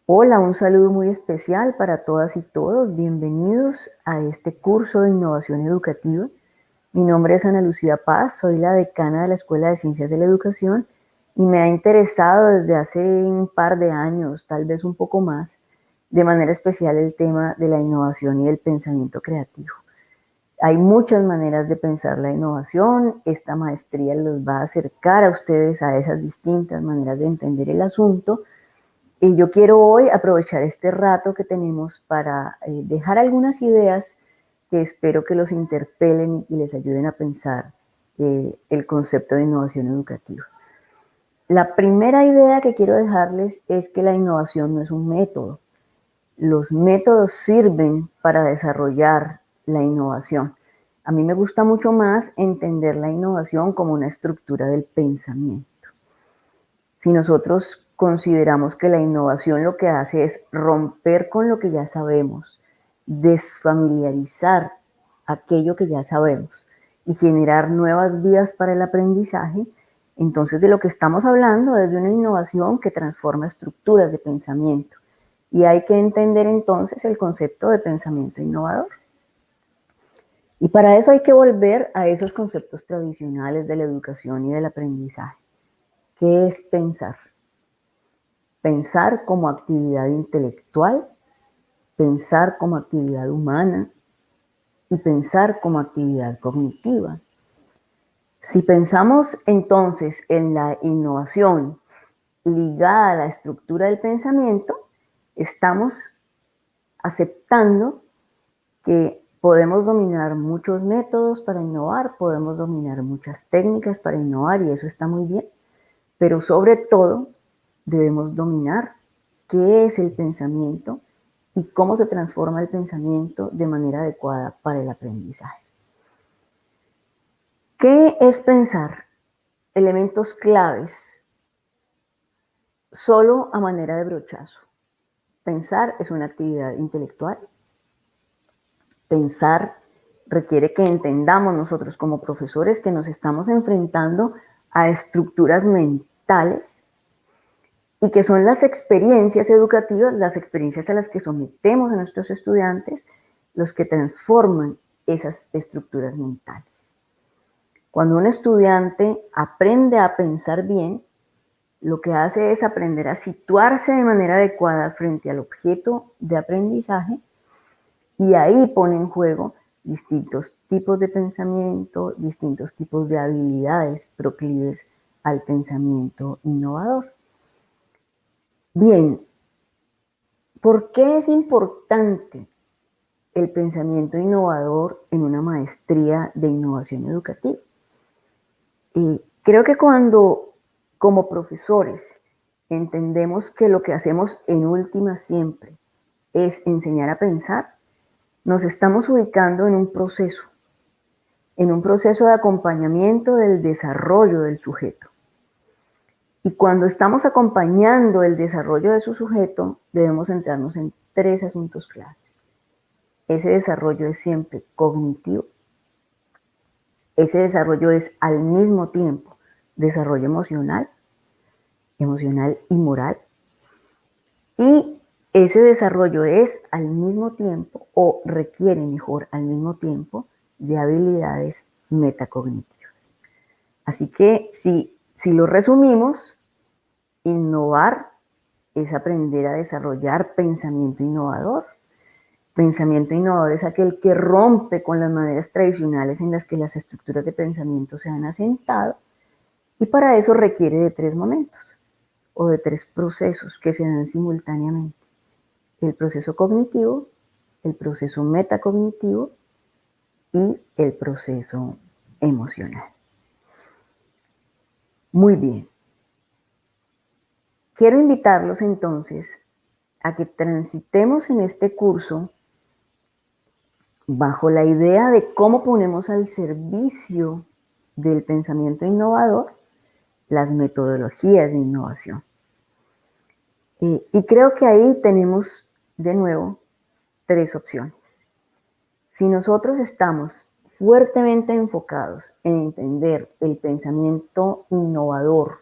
Hola, un saludo muy especial para todas y todos. Bienvenidos a este curso de innovación educativa. Mi nombre es Ana Lucía Paz, soy la decana de la Escuela de Ciencias de la Educación y me ha interesado desde hace un par de años, tal vez un poco más, de manera especial el tema de la innovación y del pensamiento creativo. Hay muchas maneras de pensar la innovación. Esta maestría los va a acercar a ustedes a esas distintas maneras de entender el asunto. Y yo quiero hoy aprovechar este rato que tenemos para dejar algunas ideas que espero que los interpelen y les ayuden a pensar el concepto de innovación educativa. La primera idea que quiero dejarles es que la innovación no es un método. Los métodos sirven para desarrollar la innovación. A mí me gusta mucho más entender la innovación como una estructura del pensamiento. Si nosotros consideramos que la innovación lo que hace es romper con lo que ya sabemos, desfamiliarizar aquello que ya sabemos y generar nuevas vías para el aprendizaje, entonces de lo que estamos hablando es de una innovación que transforma estructuras de pensamiento. Y hay que entender entonces el concepto de pensamiento innovador. Y para eso hay que volver a esos conceptos tradicionales de la educación y del aprendizaje. ¿Qué es pensar? Pensar como actividad intelectual, pensar como actividad humana y pensar como actividad cognitiva. Si pensamos entonces en la innovación ligada a la estructura del pensamiento, estamos aceptando que podemos dominar muchos métodos para innovar, podemos dominar muchas técnicas para innovar y eso está muy bien, pero sobre todo debemos dominar qué es el pensamiento y cómo se transforma el pensamiento de manera adecuada para el aprendizaje. ¿Qué es pensar? Elementos claves, solo a manera de brochazo. Pensar es una actividad intelectual. Pensar requiere que entendamos nosotros como profesores que nos estamos enfrentando a estructuras mentales y que son las experiencias educativas, las experiencias a las que sometemos a nuestros estudiantes, los que transforman esas estructuras mentales. Cuando un estudiante aprende a pensar bien, lo que hace es aprender a situarse de manera adecuada frente al objeto de aprendizaje y ahí pone en juego distintos tipos de pensamiento, distintos tipos de habilidades proclives al pensamiento innovador. Bien, ¿por qué es importante el pensamiento innovador en una maestría de innovación educativa? Creo que cuando como profesores entendemos que lo que hacemos en última siempre es enseñar a pensar, nos estamos ubicando en un proceso de acompañamiento del desarrollo del sujeto. Y cuando estamos acompañando el desarrollo de su sujeto, debemos centrarnos en tres asuntos claves. Ese desarrollo es siempre cognitivo. Ese desarrollo es al mismo tiempo desarrollo emocional y moral. Y ese desarrollo es al mismo tiempo, o requiere mejor al mismo tiempo, de habilidades metacognitivas. Así que si lo resumimos, innovar es aprender a desarrollar pensamiento innovador. Pensamiento innovador es aquel que rompe con las maneras tradicionales en las que las estructuras de pensamiento se han asentado y para eso requiere de tres momentos o de tres procesos que se dan simultáneamente. El proceso cognitivo, el proceso metacognitivo y el proceso emocional. Muy bien. Quiero invitarlos entonces a que transitemos en este curso bajo la idea de cómo ponemos al servicio del pensamiento innovador las metodologías de innovación. Y creo que ahí tenemos de nuevo tres opciones. Si nosotros estamos fuertemente enfocados en entender el pensamiento innovador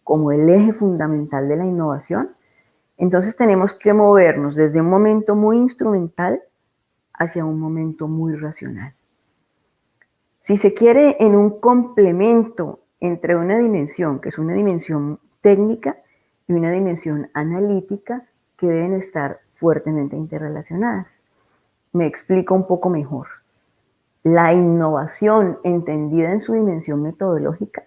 como el eje fundamental de la innovación, Entonces tenemos que movernos desde un momento muy instrumental hacia un momento muy racional. Si se quiere, en un complemento entre una dimensión, que es una dimensión técnica, y una dimensión analítica, que deben estar fuertemente interrelacionadas. Me explico un poco mejor. La innovación, entendida en su dimensión metodológica,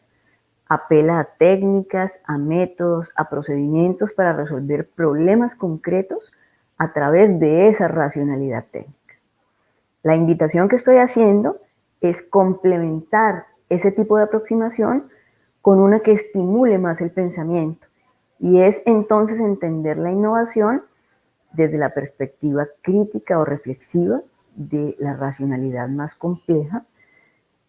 apela a técnicas, a métodos, a procedimientos para resolver problemas concretos a través de esa racionalidad técnica. La invitación que estoy haciendo es complementar ese tipo de aproximación con una que estimule más el pensamiento, y es entonces entender la innovación desde la perspectiva crítica o reflexiva de la racionalidad más compleja,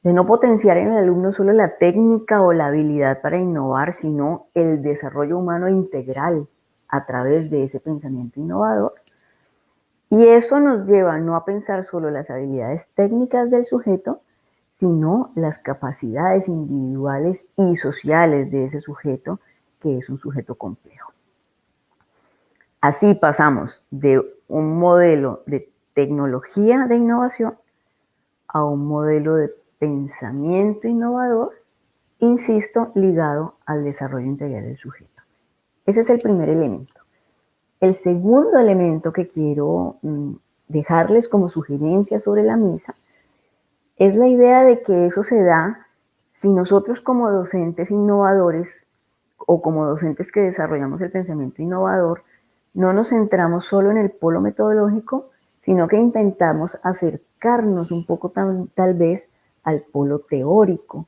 de no potenciar en el alumno solo la técnica o la habilidad para innovar, sino el desarrollo humano integral a través de ese pensamiento innovador. Y eso nos lleva no a pensar solo las habilidades técnicas del sujeto, sino las capacidades individuales y sociales de ese sujeto, que es un sujeto complejo. Así pasamos de un modelo de tecnología de innovación a un modelo de pensamiento innovador, insisto, ligado al desarrollo integral del sujeto. Ese es el primer elemento. El segundo elemento que quiero dejarles como sugerencia sobre la mesa es la idea de que eso se da si nosotros como docentes innovadores o como docentes que desarrollamos el pensamiento innovador no nos centramos solo en el polo metodológico, sino que intentamos acercarnos un poco tal vez al polo teórico,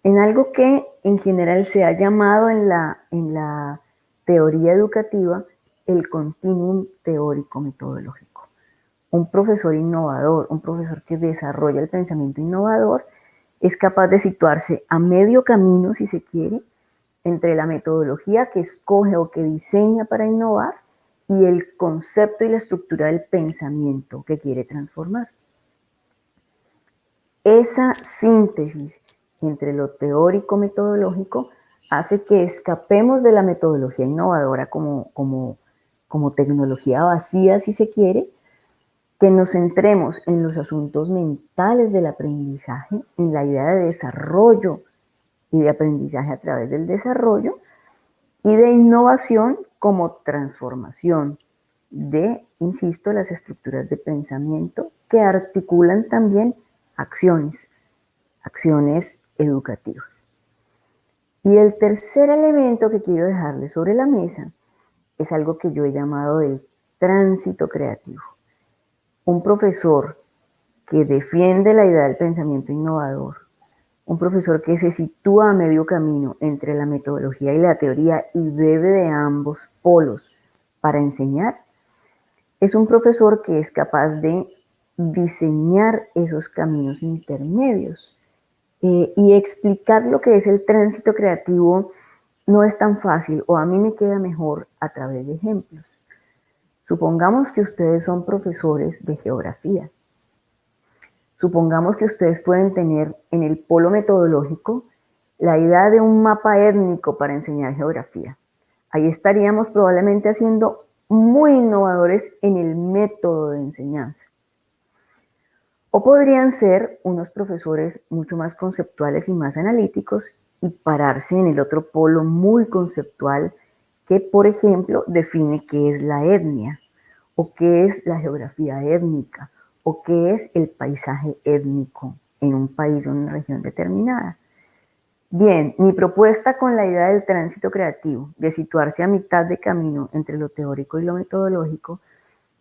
en algo que en general se ha llamado en la teoría educativa el continuum teórico metodológico. Un profesor innovador, un profesor que desarrolla el pensamiento innovador, es capaz de situarse a medio camino, si se quiere, entre la metodología que escoge o que diseña para innovar y el concepto y la estructura del pensamiento que quiere transformar. Esa síntesis entre lo teórico metodológico hace que escapemos de la metodología innovadora como tecnología vacía, si se quiere, que nos centremos en los asuntos mentales del aprendizaje, en la idea de desarrollo y de aprendizaje a través del desarrollo, y de innovación como transformación de, insisto, las estructuras de pensamiento que articulan también acciones educativas. Y el tercer elemento que quiero dejarles sobre la mesa es algo que yo he llamado el tránsito creativo. Un profesor que defiende la idea del pensamiento innovador, un profesor que se sitúa a medio camino entre la metodología y la teoría y bebe de ambos polos para enseñar, es un profesor que es capaz de diseñar esos caminos intermedios. Y explicar lo que es el tránsito creativo no es tan fácil, o a mí me queda mejor a través de ejemplos. Supongamos que ustedes son profesores de geografía. Supongamos que ustedes pueden tener en el polo metodológico la idea de un mapa étnico para enseñar geografía. Ahí estaríamos probablemente siendo muy innovadores en el método de enseñanza. O podrían ser unos profesores mucho más conceptuales y más analíticos y pararse en el otro polo muy conceptual que, por ejemplo, define qué es la etnia, o qué es la geografía étnica, o qué es el paisaje étnico en un país o en una región determinada. Bien, mi propuesta con la idea del tránsito creativo, de situarse a mitad de camino entre lo teórico y lo metodológico,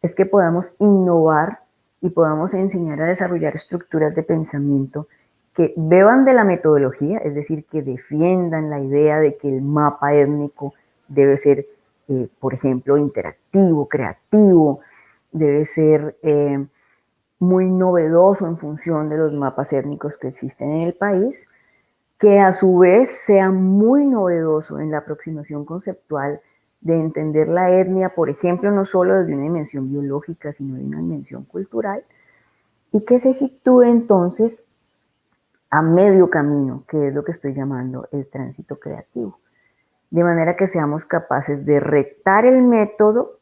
es que podamos innovar y podamos enseñar a desarrollar estructuras de pensamiento que beban de la metodología, es decir, que defiendan la idea de que el mapa étnico debe ser, por ejemplo, interactivo, creativo, debe ser muy novedoso en función de los mapas étnicos que existen en el país, que a su vez sea muy novedoso en la aproximación conceptual de entender la etnia, por ejemplo, no solo desde una dimensión biológica, sino de una dimensión cultural, y que se sitúe entonces a medio camino, que es lo que estoy llamando el tránsito creativo. de manera que seamos capaces de retar el método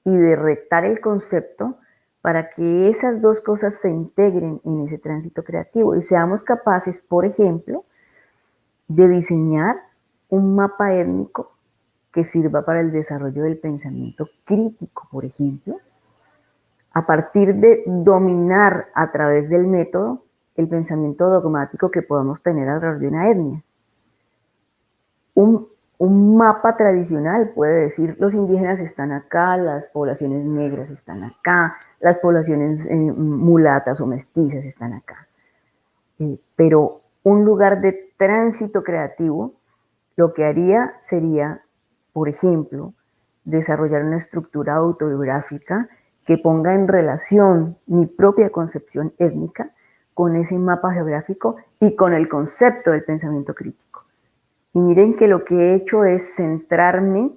y de retar el concepto para que esas dos cosas se integren en ese tránsito creativo y seamos capaces, por ejemplo, de diseñar un mapa étnico que sirva para el desarrollo del pensamiento crítico, por ejemplo, a partir de dominar a través del método el pensamiento dogmático que podamos tener alrededor de una etnia. Un mapa tradicional puede decir los indígenas están acá, las poblaciones negras están acá, las poblaciones mulatas o mestizas están acá. Pero un lugar de tránsito creativo lo que haría sería, por ejemplo, desarrollar una estructura autobiográfica que ponga en relación mi propia concepción étnica con ese mapa geográfico y con el concepto del pensamiento crítico. Y miren que lo que he hecho es centrarme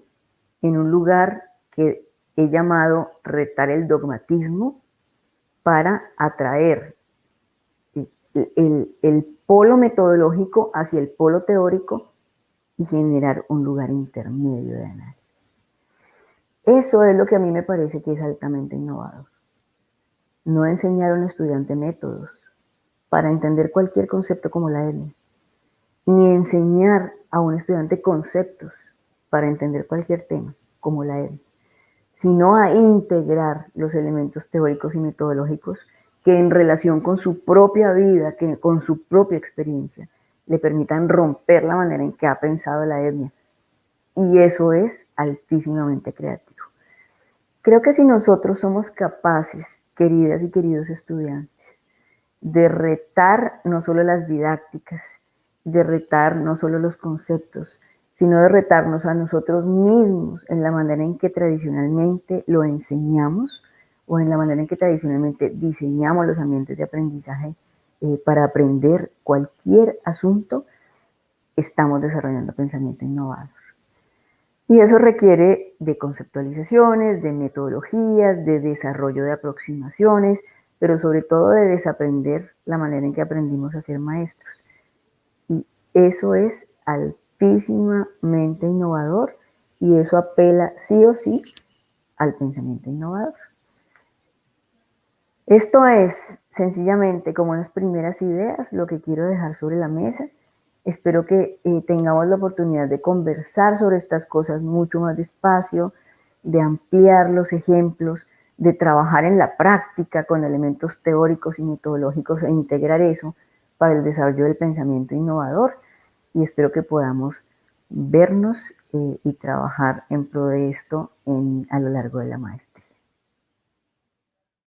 en un lugar que he llamado retar el dogmatismo para atraer el polo metodológico hacia el polo teórico y generar un lugar intermedio de análisis. Eso es lo que a mí me parece que es altamente innovador. No enseñar a un estudiante métodos para entender cualquier concepto como la etnia, ni enseñar a un estudiante conceptos para entender cualquier tema como la etnia, sino a integrar los elementos teóricos y metodológicos que en relación con su propia vida, que con su propia experiencia, le permitan romper la manera en que ha pensado la etnia. Y eso es altísimamente creativo. Creo que si nosotros somos capaces, queridas y queridos estudiantes, de retar no solo las didácticas, de retar no solo los conceptos, sino de retarnos a nosotros mismos en la manera en que tradicionalmente lo enseñamos o en la manera en que tradicionalmente diseñamos los ambientes de aprendizaje para aprender cualquier asunto, estamos desarrollando pensamiento innovador. Y eso requiere de conceptualizaciones, de metodologías, de desarrollo de aproximaciones, pero sobre todo de desaprender la manera en que aprendimos a ser maestros. Y eso es altísimamente innovador y eso apela sí o sí al pensamiento innovador. Esto es sencillamente como unas primeras ideas, lo que quiero dejar sobre la mesa. Espero que tengamos la oportunidad de conversar sobre estas cosas mucho más despacio, de ampliar los ejemplos, de trabajar en la práctica con elementos teóricos y metodológicos e integrar eso para el desarrollo del pensamiento innovador. Y espero que podamos vernos y trabajar en pro de esto a lo largo de la maestría.